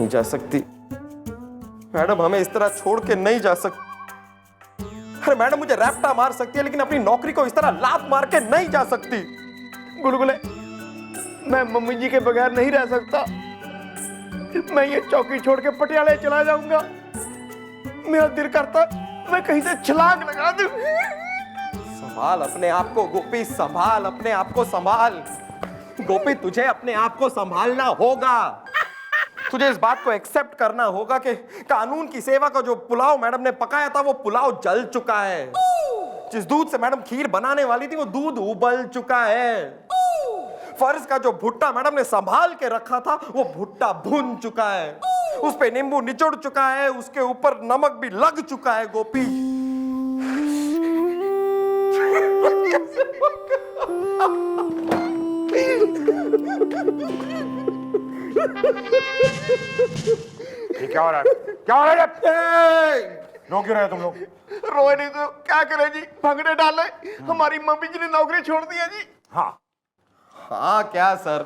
नहीं जा सकती मैडम, हमें इस तरह छोड़ के नहीं जा सकती। अरे मैडम, मुझे रैप्टा मार सकती है लेकिन अपनी नौकरी को इस तरह लात मार के नहीं जा सकती। गुलगुले, मैं मम्मी जी के बगैर नहीं रह सकता। मैं ये चौकी छोड़ के पटियाले चला जाऊंगा। मेरा दिल करता मैं कहीं से छलांग लगा दूं। संभाल अपने आप को गोपी, संभाल अपने आप को, संभाल गोपी, तुझे अपने आप को संभालना होगा। तुझे इस बात को एक्सेप्ट करना होगा कि कानून की सेवा का जो पुलाव मैडम ने पकाया था वो पुलाव जल चुका है। जिस दूध से मैडम खीर बनाने वाली थी वो दूध उबल चुका है। फर्ज का जो भुट्टा मैडम ने संभाल के रखा था वो भुट्टा भुन चुका है। उस पे नींबू निचोड़ चुका है, उसके ऊपर नमक भी लग चुका है। गोपी, ये क्या हो रहा है? क्या हो रहा है? रो क्यों रहे हो तुम लोग? रोए नहीं तो क्या करें जी, भंगड़े डाले। हमारी मम्मी जी ने नौकरी छोड़ दी है जी। हाँ, हाँ क्या सर,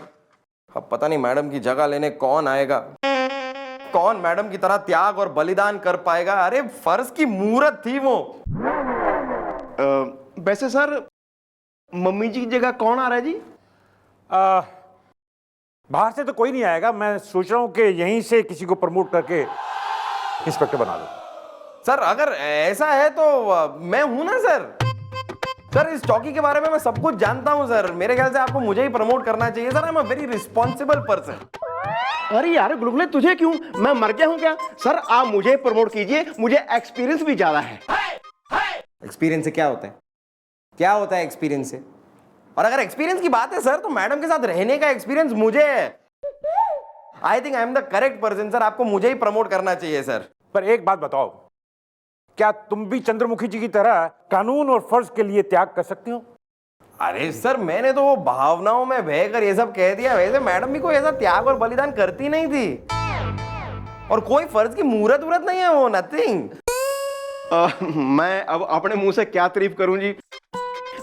अब पता नहीं मैडम की जगह लेने कौन आएगा, कौन मैडम की तरह त्याग और बलिदान कर पाएगा। अरे फर्ज की मूरत थी वो। वैसे सर, मम्मी जी की जगह कौन आ रहा है जी? बाहर से तो कोई नहीं आएगा। मैं सोच रहा हूँ कि यहीं से किसी को प्रमोट करके इंस्पेक्टर बना दो। सर अगर ऐसा है तो मैं हूं ना सर। सर इस चौकी के बारे में मैं सब कुछ जानता हूं सर। मेरे ख्याल से आपको मुझे ही प्रमोट करना चाहिए sir. I am a very responsible person. अरे यार गुलगुले, तुझे क्यों? मैं मर गया हूं क्या? सर आप मुझे प्रमोट कीजिए, मुझे एक्सपीरियंस भी ज्यादा है। एक्सपीरियंस से क्या होता है? क्या होता है एक्सपीरियंस से? और अगर एक्सपीरियंस की बात है सर तो मैडम के साथ रहने का एक्सपीरियंस मुझे है। I think I am the correct person sir. आपको मुझे ही प्रमोट करना चाहिए सर। पर एक बात बताओ, क्या तुम भी चंद्रमुखी जी की तरह कानून और फर्ज के लिए त्याग कर सकते हो? अरे सर, मैंने तो वो भावनाओं में बहकर ये सब कह दिया। वैसे मैडम भी कोई ऐसा त्याग और बलिदान करती नहीं थी और कोई फर्ज की मूरत वूरत नहीं है वो, नथिंग। मैं अब अपने मुंह से क्या तारीफ करूं जी।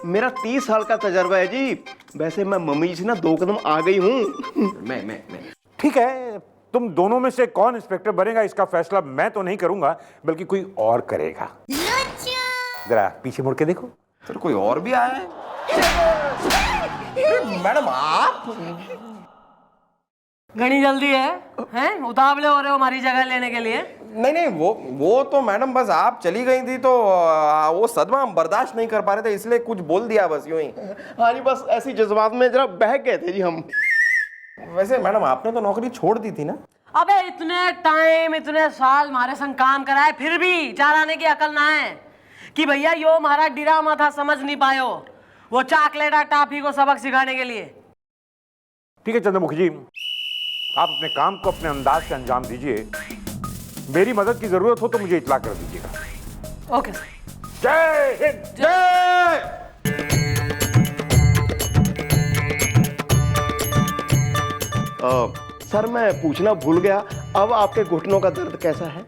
मेरा 30 साल का तजर्बा है जी। वैसे मैं मम्मी जी से ना 2 कदम आ गई हूं। मैं ठीक है, तुम दोनों में से कौन इंस्पेक्टर बनेगा इसका फैसला मैं तो नहीं करूंगा, बल्कि कोई और करेगा। जरा पीछे मुड़ के देखो। सर कोई और भी आया है? मैडम आप घनी जल्दी है, हैं? उतावले हो रहे हो हमारी जगह लेने के लिए? नहीं, वो तो मैडम बस आप चली गई थी तो वो सदमा हम बर्दाश्त नहीं कर पा रहे थे, इसलिए कुछ बोल दिया बस यूं ही। हाँ जी, बस ऐसी जज्बात में जरा बहक गए थे जी हम। वैसे मैडम आपने तो नौकरी छोड़ दी थी ना? अबे इतने टाइम, इतने साल हमारे संग काम कराए, फिर भी चार आने की अकल ना है कि भैया यो हमारा डिरामा था, समझ नहीं पायो। वो चॉकलेट और टॉफी को सबक सिखाने के लिए। ठीक है चंद्रमुखी जी, आप अपने काम को अपने अंदाज से अंजाम दीजिए। मेरी मदद की जरूरत हो तो मुझे इत्तला कर दीजिएगा। Okay sir. जय हिंद। जय। सर मैं पूछना भूल गया, अब आपके घुटनों का दर्द कैसा है?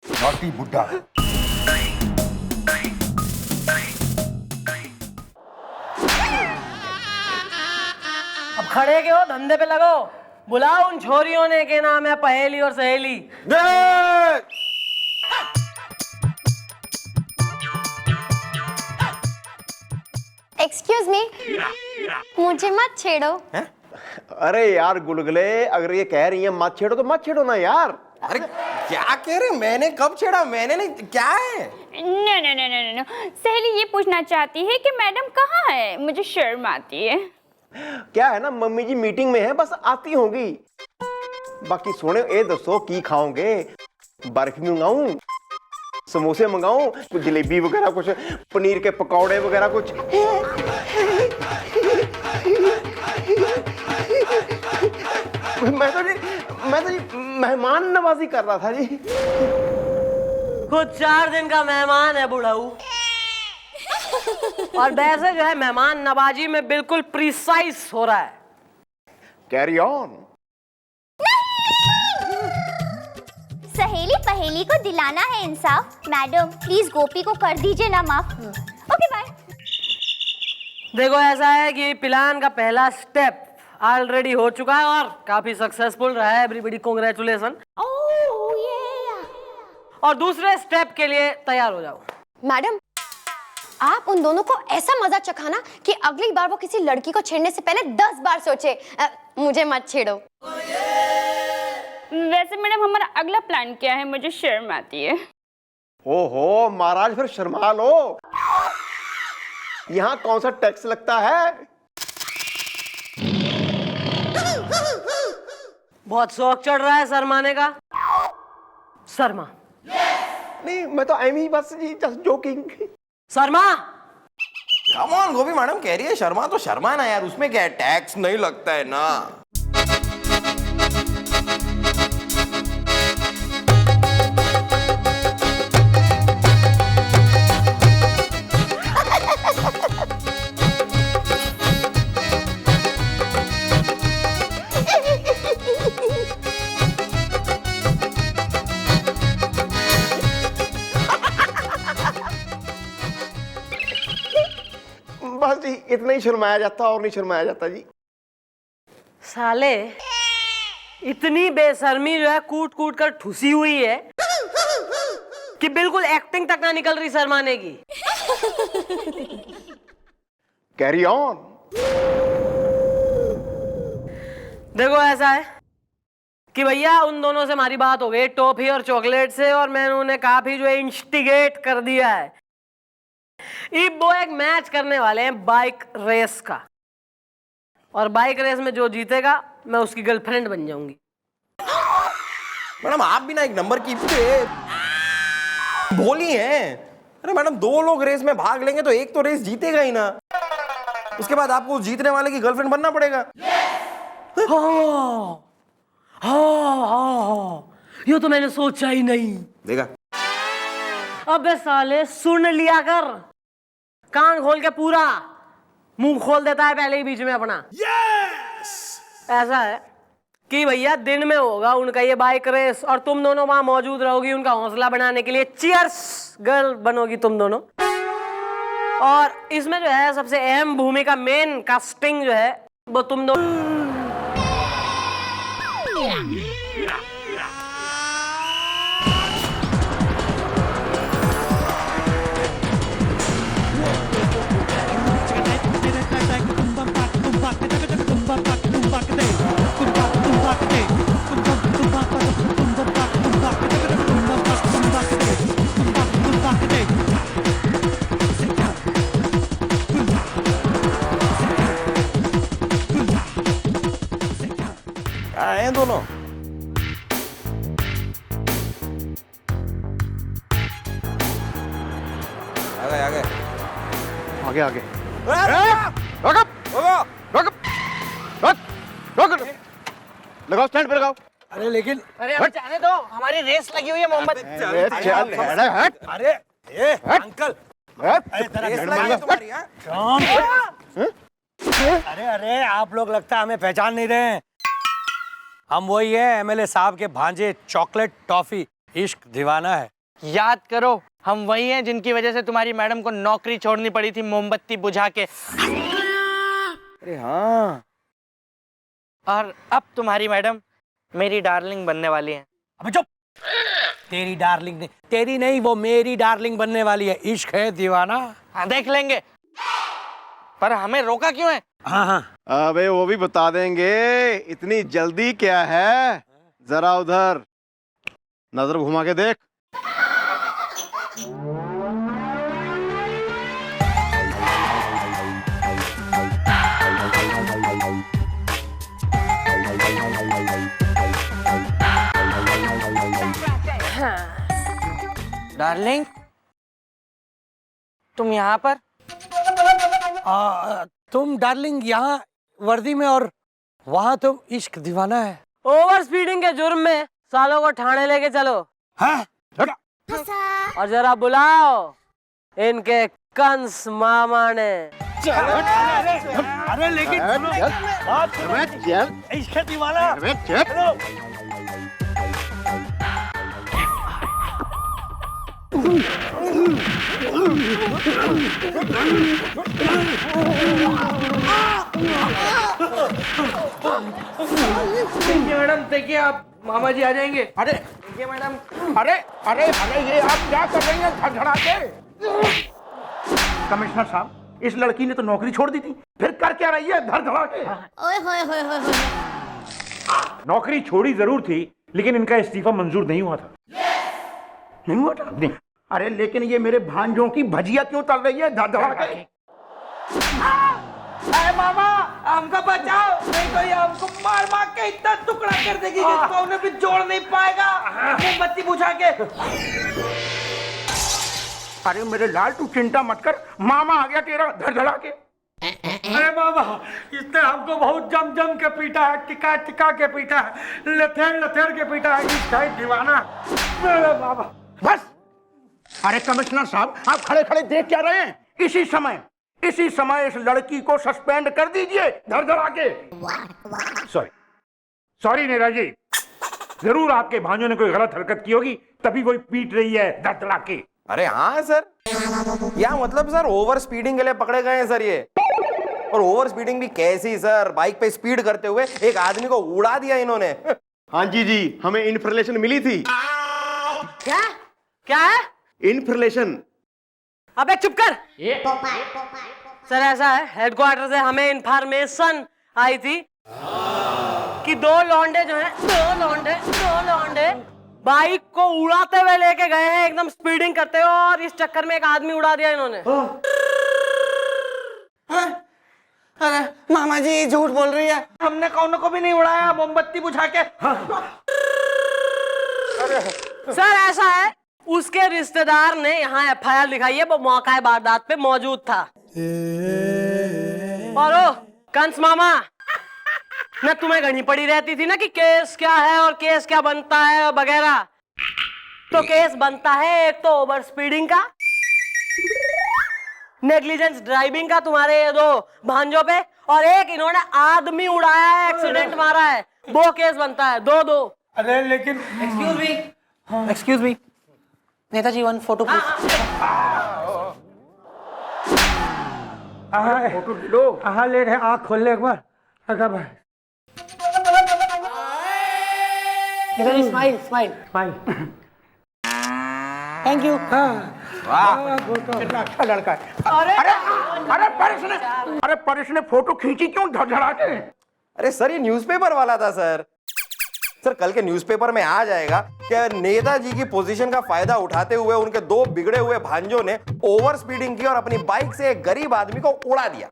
नॉटी बुड्ढा। अब खड़े के हो, धंधे पे लगो। बुलाओ उन छोरियों ने के नाम है पहेली और सहेली। एक्सक्यूज मी, मुझे मत छेड़ो। अरे यार गुलगुले, अगर ये कह रही है मत छेड़ो तो मत छेड़ो ना यार। अरे क्या कह रहे? मैंने कब छेड़ा? मैंने नहीं, क्या है? No no no no no, सहेली ये पूछना चाहती है कि मैडम कहाँ है, मुझे शर्म आती है। क्या है ना, मम्मी जी मीटिंग में है, बस आती होंगी। बाकी सोने ये दसो की खाओगे? बर्फी मंगाऊं, समोसे मंगाऊं, कुछ जलेबी वगैरह, कुछ पनीर के पकौड़े वगैरह कुछ? मैं तो जी मेहमान नवाजी कर रहा था जी। खुद 4 दिन का मेहमान है बुढ़ाऊ। और वैसे जो है मेहमान नवाजी में बिल्कुल प्रिसाइज हो रहा है। Carry on. सहेली पहेली को दिलाना है इंसाफ। मैडम प्लीज गोपी को कर दीजिए ना माफ। Okay bye. देखो ऐसा है कि प्लान का पहला स्टेप ऑलरेडी हो चुका है और काफी सक्सेसफुल रहा है। Everybody congratulation. और दूसरे स्टेप के लिए तैयार हो जाओ। मैडम आप उन दोनों को ऐसा मजा चखाना कि अगली बार वो किसी लड़की को छेड़ने से पहले 10 बार सोचे मुझे मत छेड़ो। वैसे मैडम हमारा अगला प्लान क्या है? मुझे शर्म आती है। ओहो महाराज फिर शर्मा लो। यहाँ कौन सा टैक्स लगता है? बहुत शौक चढ़ रहा है शर्माने का। शर्मा नहीं मैं तो एम ही बस जी just joking. Sharma come on Gopi madam कह रही है शर्मा तो शर्मा ना यार, उसमें क्या है, टैक्स नहीं लगता है ना। बस जी इतना ही शर्माया जाता और नहीं शर्माया जाता जी। साले इतनी बेशर्मी जो है कूट कूट कर ठुसी हुई है कि बिल्कुल एक्टिंग तक ना निकल रही शर्माने की। Carry on. देखो ऐसा है कि भैया उन दोनों से हमारी बात हो गई टॉफी और चॉकलेट से, और मैंने उन्हें काफी जो है इंस्टिगेट कर दिया है। अब वो एक मैच करने वाले हैं बाइक रेस का, और बाइक रेस में जो जीतेगा मैं उसकी गर्लफ्रेंड बन जाऊंगी। मैडम आप भी ना एक नंबर की भोली हैं। अरे मैडम 2 लोग रेस में भाग लेंगे तो एक तो रेस जीतेगा ही ना, उसके बाद आपको जीतने वाले की गर्लफ्रेंड बनना पड़ेगा। हाँ, ये तो मैंने सोचा ही नहीं। देखा अबे साले सुन लिया कर, कान खोल के पूरा मुंह खोल देता है पहले ही बीच में अपना। ऐसा है कि भैया दिन में होगा उनका ये बाइक रेस, और तुम दोनों वहां मौजूद रहोगी उनका हौसला बढ़ाने के लिए। चीयर्स गर्ल बनोगी तुम दोनों। और इसमें जो है सबसे अहम भूमिका, मेन कास्टिंग जो है वो तुम दोनों। हैं दोनों। आगे आगे आगे लगाओ स्टैंड पे लगाओ। अरे लेकिन अरे जाने दो, हमारी रेस लगी हुई है मोहम्मद। अरे अंकल अरे आप लोग लगता है हमें पहचान नहीं रहे हैं। हम वही है एमएलए साहब के भांजे, चॉकलेट टॉफी इश्क दीवाना है। याद करो हम वही हैं जिनकी वजह से तुम्हारी मैडम को नौकरी छोड़नी पड़ी थी मोमबत्ती बुझा के। अरे हाँ, और अब तुम्हारी मैडम मेरी डार्लिंग बनने वाली है। अबे चुप, तेरी डार्लिंग नहीं, तेरी नहीं, वो मेरी डार्लिंग बनने वाली है। इश्क है दीवाना। हाँ देख लेंगे, पर हमें रोका क्यों है? हाँ हाँ अबे वो भी बता देंगे, इतनी जल्दी क्या है? जरा उधर नजर घुमा के देख। डार्लिंग तुम यहाँ पर? तुम डार्लिंग यहाँ वर्दी में और वहाँ तुम इश्क दीवाना है। ओवर स्पीडिंग के जुर्म में सालों को ठाणे लेके चलो। हाँ? और जरा बुलाओ इनके कंस मामा ने। अरे लेकिन इश्क दीवाना। देखिए मैडम, देखिए आप मामा जी आ जाएंगे। अरे देखिए मैडम, अरे अरे अरे ये आप क्या कर रही हैं धड़धड़ा के? कमिश्नर साहब, इस लड़की ने तो नौकरी छोड़ दी थी, फिर कर क्या रही है धड़धड़ा के? ओए होए होए होए होए। नौकरी छोड़ी जरूर थी, लेकिन इनका इस्तीफा मंजूर नहीं हुआ था। नहीं हुआ था? नहीं। अरे लेकिन ये मेरे भांजों की भजिया क्यों तल रही है धड़धड़ा के? अरे मामा, हमको बचाओ, नहीं तो ये हमको मार मार के इतना टुकड़ा कर देगी जिसको उन्हें भी जोड़ नहीं पाएगा मोमबत्ती बुझा के। अरे मेरे लाल, तू चिंता मत कर, मामा आ गया तेरा धड़धड़ा के। अरे बाबा, इसने हमको बहुत जम जम के पीटा है, टिका टिका के पीटा है, लथेड़ लथेड़ के पीटा है, इसका ही दीवाना। अरे बाबा बस। अरे कमिश्नर साहब, आप खड़े खड़े देख क्या रहे हैं? इसी समय इस लड़की को सस्पेंड कर दीजिए धड़धड़ा के। सॉरी नेता जी, जरूर आपके भांजों ने कोई गलत हरकत की होगी, तभी कोई पीट रही है धड़धड़ा के। अरे हाँ सर, या मतलब सर ओवर स्पीडिंग के लिए पकड़े गए हैं सर ये। और ओवर स्पीडिंग भी कैसी सर, बाइक पे स्पीड करते हुए एक आदमी को उड़ा दिया इन्होंने। हाँ जी, हमें इन्फॉर्मेशन मिली थी। क्या क्या है? इन्फॉर्मेशन। अबे चुप कर। सर ऐसा है, हेडक्वार्टर से हमें इंफॉर्मेशन आई थी कि दो लौंडे बाइक को उड़ाते हुए लेके गए हैं, एकदम स्पीडिंग करते हुए, और इस चक्कर में एक आदमी उड़ा दिया इन्होंने। अरे मामा जी झूठ बोल रही है, हमने कौन को भी नहीं उड़ाया मोमबत्ती बुझा के। सर ऐसा है, उसके रिश्तेदार ने यहाँ एफआईआर लिखाई है, वो मौका वारदात पे मौजूद था। और ओ कंस मामा, न तुम्हें घनी पड़ी रहती थी ना कि केस क्या है और केस क्या बनता है वगैरह। तो केस बनता है एक तो ओवर स्पीडिंग का, नेग्लिजेंस ड्राइविंग का तुम्हारे ये दो भांजों पे, और एक इन्होंने आदमी उड़ाया है, एक्सीडेंट मारा है, वो केस बनता है। दो। अरे लेकिन एक्सक्यूज मी नेताजी, वन फोटो प्लीज। फोटो लो। हाँ ले रहे, आँख खोल ले एक बार। अगर भाई स्माइल स्माइल भाई, थैंक यू। कितना अच्छा लड़का है। अरे परेश ने फोटो खींची क्यों धड़धड़ा के? अरे सर ये न्यूज़पेपर वाला था सर। सर कल के न्यूज़पेपर में आ जाएगा कि नेताजी की पोजीशन का फायदा उठाते हुए उनके दो बिगड़े हुए भांजों ने ओवर स्पीडिंग की और अपनी बाइक से एक गरीब आदमी को उड़ा दिया।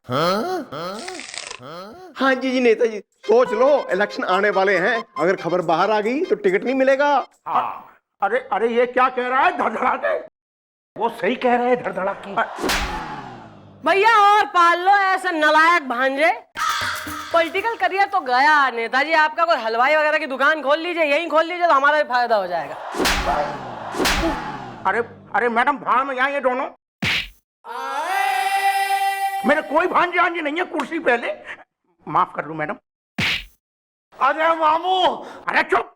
हाँ जी नेताजी, सोच लो, इलेक्शन आने वाले हैं, अगर खबर बाहर आ गई तो टिकट नहीं मिलेगा। अरे ये क्या कह रहा है धड़धड़ा के? वो सही कह रहे हैं धड़धड़ा की। भैया और पाल लो ऐसे नालायक भांजे। पॉलिटिकल करियर तो गया नेताजी, आपका कोई हलवाई वगैरह की दुकान खोल लीजिए, यहीं खोल लीजिए, तो हमारा भी फायदा हो जाएगा। अरे मैडम, भाड़ में जाएंगे दोनों। मेरे कोई भांजे आंजे नहीं है, कुर्सी पहले माफ कर लो मैडम। अरे मामू, अरे चुप।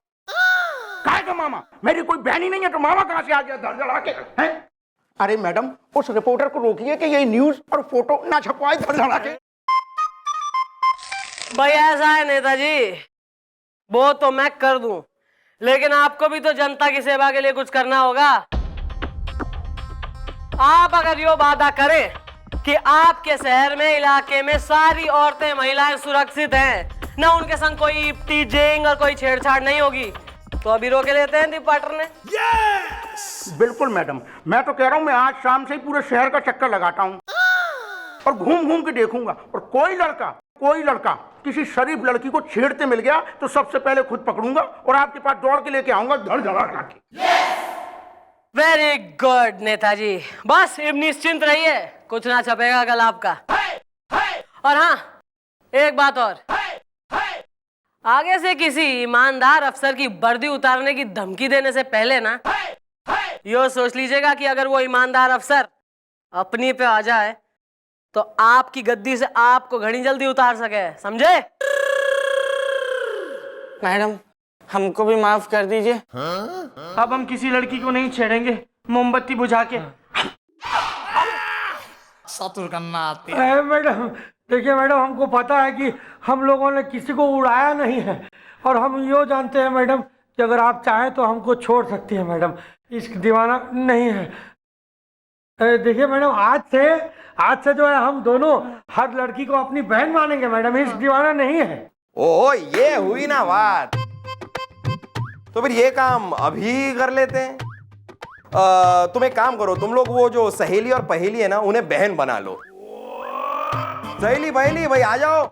काहे का मामा? मेरी कोई बहन ही नहीं है तो मामा कहां से आ गया धड़धड़ा के? हैं? अरे मैडम, उस रिपोर्टर को रोकिए कि ये न्यूज और फोटो ना छपवाए धड़धड़ा के। भाई ऐसा है नेताजी, वो तो मैं कर दूं, लेकिन आपको भी तो जनता की सेवा के लिए कुछ करना होगा। आप अगर यो वादा करें कि आपके शहर में, इलाके में सारी औरतें महिलाएं सुरक्षित हैं, ना उनके संग कोई टीजिंग और कोई छेड़छाड़ नहीं होगी, तो अभी रोके लेते हैं दीप पाटर ने। बिल्कुल मैडम, मैं तो कह रहा हूं, मैं आज शाम से ही पूरे शहर का चक्कर लगाता हूं और घूम घूम के देखूंगा, और कोई लड़का किसी शरीफ लड़की को छेड़ते मिल गया तो सबसे पहले खुद पकड़ूंगा और आपके पास दौड़ के लेके आऊंगा धड़धड़ा के। वेरी गुड नेताजी, बस निश्चिंत रहिए, कुछ ना छपेगा कल आपका। और हाँ, एक बात और, आगे से किसी ईमानदार अफसर की वर्दी उतारने की धमकी देने से पहले ना यो सोच लीजिएगा कि अगर वो ईमानदार अफसर अपनी पे आ जाए तो आपकी गद्दी से आपको घनी जल्दी उतार सके, समझे? मैडम, हमको भी माफ कर दीजिए। अब हम किसी लड़की को नहीं छेड़ेंगे, मोमबत्ती बुझा के सतुर करना आती है। मैडम देखिए मैडम, हमको पता है कि हम लोगों ने किसी को उड़ाया नहीं है, और हम यो जानते हैं मैडम कि अगर आप चाहें तो हमको छोड़ सकती हैं मैडम, इश्क दीवाना नहीं है। देखिए मैडम, आज से जो है हम दोनों हर लड़की को अपनी बहन मानेंगे मैडम, इश्क दीवाना नहीं है। ओ ये हुई ना बात। तो फिर ये काम अभी कर लेते हैं। तुम एक काम करो, तुम लोग वो जो सहेली और पहेली है ना, उन्हें बहन बना लो। सहेली पहेली भाई आ जाओ।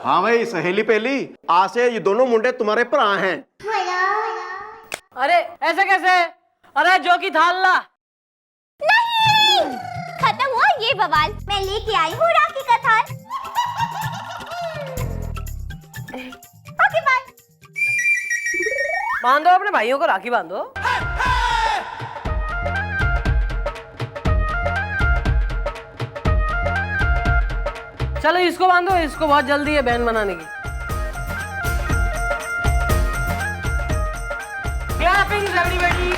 हाँ भाई सहेली पहेली, आज से ये दोनों मुंडे तुम्हारे पर आ हैं। अरे ऐसे कैसे? अरे जो की थाल ला। नहीं, खत्म हुआ ये बवाल। मैं लेके आई हूँ राखी का थाल। Okay bye. बांधो अपने भाइयों को राखी बांधो। चलो इसको बांधो, इसको बहुत जल्दी है बहन बनाने की। Clapping everybody.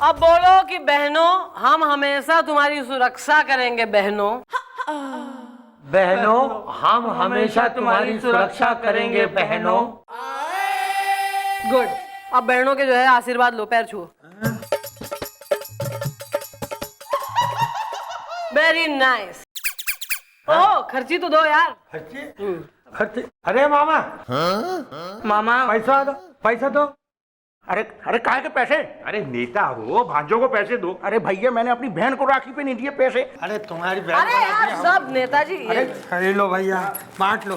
अब बोलो कि बहनों, हम हमेशा तुम्हारी सुरक्षा करेंगे बहनों। बहनों, हम हमेशा तुम्हारी सुरक्षा करेंगे बहनों। गुड। अब बहनों के जो है आशीर्वाद लो, पैर छुओ। Very nice. ओह खर्ची तो दो यार। खर्चे? अरे मामा, मामा पैसा दो। अरे अरे काहे के पैसे? अरे नेता हो, भांजों को पैसे दो। अरे भैया, मैंने अपनी बहन को राखी पे नहीं दिए पैसे। अरे तुम्हारी अरे यार सब नेताजी। अरे लो भैया, बांट लो।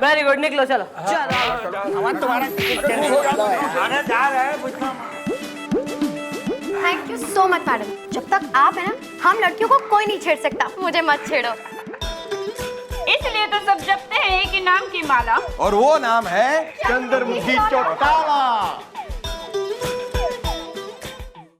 वेरी गुड, निकलो चलो। Thank you so much madam. जब तक आप है ना, हम लड़कियों को कोई नहीं छेड़ सकता। मुझे मत छेड़ो। इसलिए तो सब जपते हैं एक ही नाम की माला। और वो नाम है चंद्रमुखी चौटाला।